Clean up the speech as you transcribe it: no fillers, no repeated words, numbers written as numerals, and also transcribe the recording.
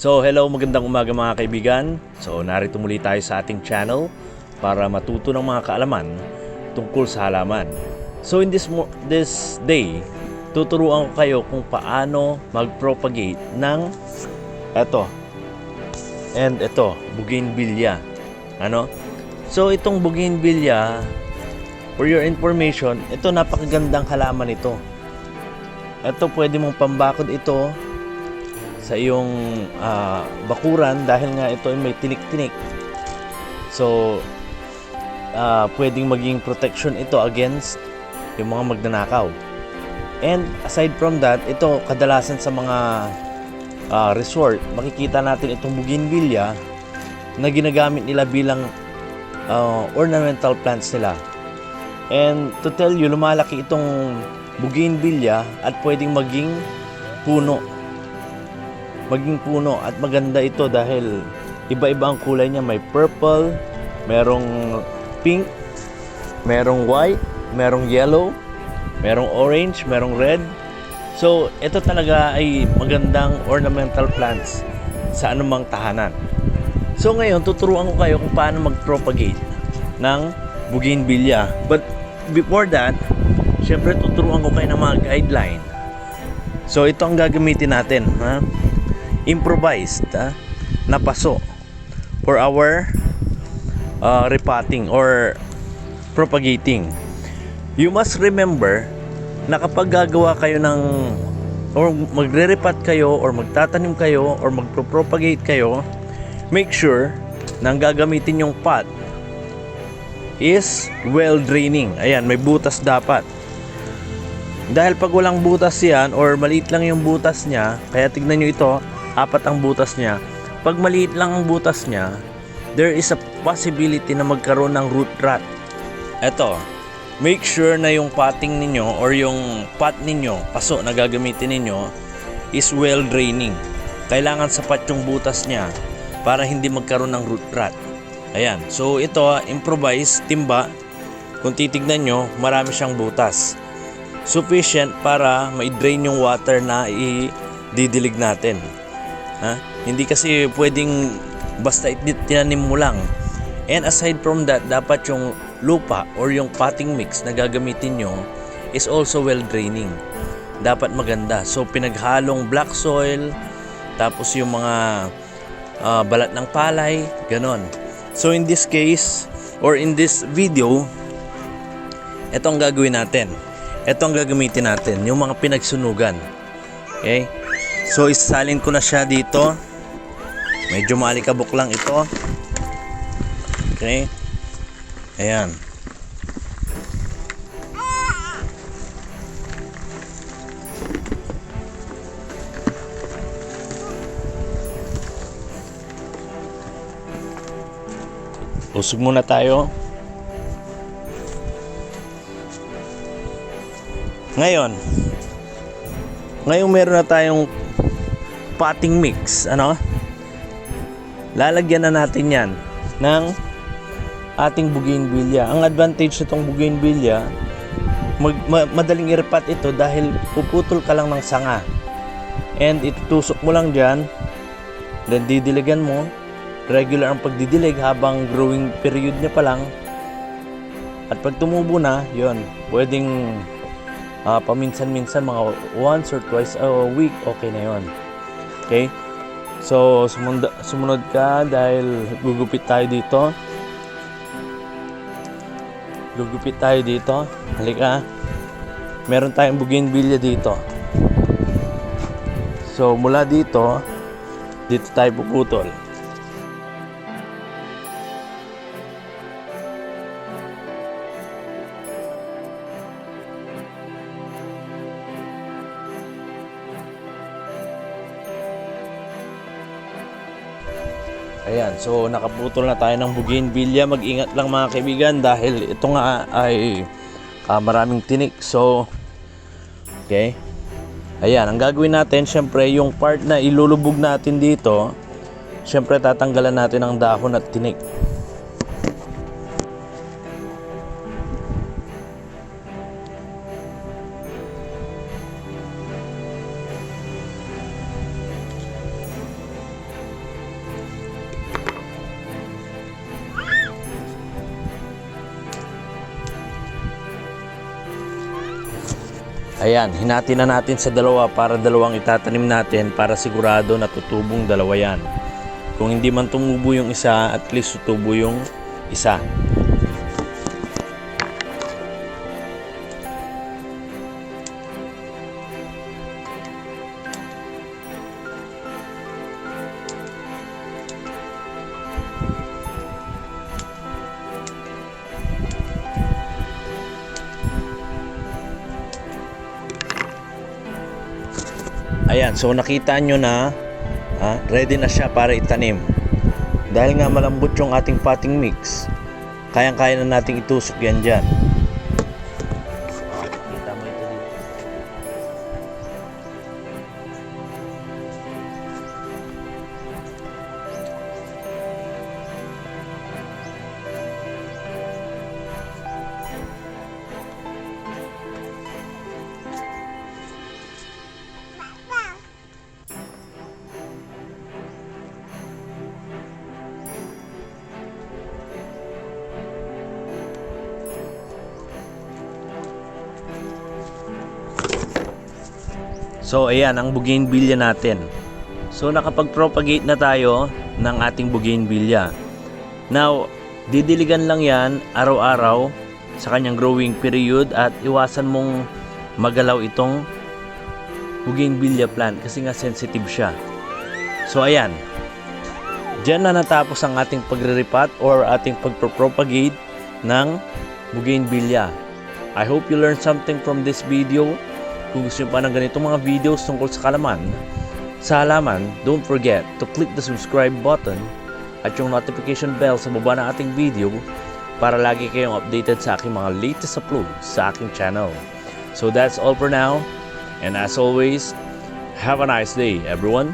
So hello, magandang umaga mga kaibigan. So narito muli tayo sa ating channel para matuto ng mga kaalaman tungkol sa halaman. So in this day, tuturuan ko kayo kung paano mag-propagate ng bougainvillea. So itong bougainvillea, for your information, ito napakagandang halaman ito. Ito pwede mong pambakod ito sa iyong bakuran dahil nga ito ay may tinik-tinik. So pwedeng maging protection ito against yung mga magnanakaw. And aside from that, ito kadalasan sa mga resort, makikita natin itong bougainvillea na ginagamit nila bilang ornamental plants nila. And to tell you, lumalaki itong bougainvillea at pwedeng maging puno at maganda ito dahil iba-iba ang kulay niya. May purple, merong pink, merong white, merong yellow, merong orange, merong red. So ito talaga ay magandang ornamental plants sa anumang tahanan. So ngayon tuturuan ko kayo kung paano mag-propagate ng bougainvillea. But before that, syempre tuturuan ko kayo ng mga guideline. So ito ang gagamitin natin, improvised na paso for our repotting or propagating. You must remember na kapag gagawa kayo ng or magre-repot kayo or magtatanim kayo or magpro-propagate kayo, make sure na ang gagamitin yung pot is well draining. Ayan, may butas dapat. Dahil pag walang butas yan or maliit lang yung butas niya, kaya tignan nyo ito, 4 ang butas niya. Pag maliit lang ang butas niya, there is a possibility na magkaroon ng root rot. Eto, make sure na yung potting ninyo or yung pot ninyo, paso na gagamitin ninyo, is well draining. Kailangan sapat yung butas niya para hindi magkaroon ng root rot. Ayan, so ito, improvise, timba. Kung titignan nyo, marami siyang butas. Sufficient para ma-drain yung water na i-didilig natin. Hindi kasi pwedeng basta itinanim mo lang. And aside from that, dapat yung lupa or yung potting mix na gagamitin nyo is also well draining. Dapat maganda. So pinaghalong black soil, tapos yung mga balat ng palay, ganon. So in this case or in this video, ito ang gagawin natin. Ito ang gagamitin natin, yung mga pinagsunugan. Okay? So isalin ko na siya dito. Medyo maalikabok lang ito. Okay? Ayan. Usog muna tayo. Ngayon meron na tayong potting mix, lalagyan na natin yan ng ating bougainvillea. Ang advantage nitong bougainvillea, madaling i-repot ito dahil puputol ka lang ng sanga and itutusok mo lang dyan, then didiligan mo. Regular ang pagdidilig habang growing period niya pa lang, at pag tumubo na, yon, pwedeng paminsan-minsan, mga once or twice a week, okay na yon. Okay? So sumunod ka dahil gugupit tayo dito. Halika. Meron tayong bougainvillea dito. So mula dito tayo puputol. Ayan, so nakaputol na tayo ng bougainvillea. Mag-ingat lang mga kaibigan dahil ito nga ay maraming tinik. So, okay. Ayan, ang gagawin natin, syempre yung part na ilulubog natin dito, syempre tatanggalan natin ang dahon at tinik. Ayan, hinati na natin sa dalawa para dalawang itatanim natin para sigurado na tutubong dalawa yan. Kung hindi man tumubo yung isa, at least tutubo yung isa. Ayan, so nakita nyo na ready na siya para itanim. Dahil nga malambot yung ating potting mix, kayang-kaya na nating itusok yan dyan. Kita mo ito dito. So ayan ang bougainvillea natin. So nakapag-propagate na tayo ng ating bougainvillea. Now, didiligan lang yan araw-araw sa kanyang growing period at iwasan mong magalaw itong bougainvillea plant kasi nga sensitive siya. So ayan, dyan na natapos ang ating pagre-repot or ating pagpropagate ng bougainvillea. I hope you learned something from this video. Kung gusto nyo pa ng ganitong mga videos tungkol sa halaman, don't forget to click the subscribe button at yung notification bell sa baba ng ating video para lagi kayong updated sa aking mga latest uploads sa aking channel. So that's all for now, and as always, have a nice day everyone.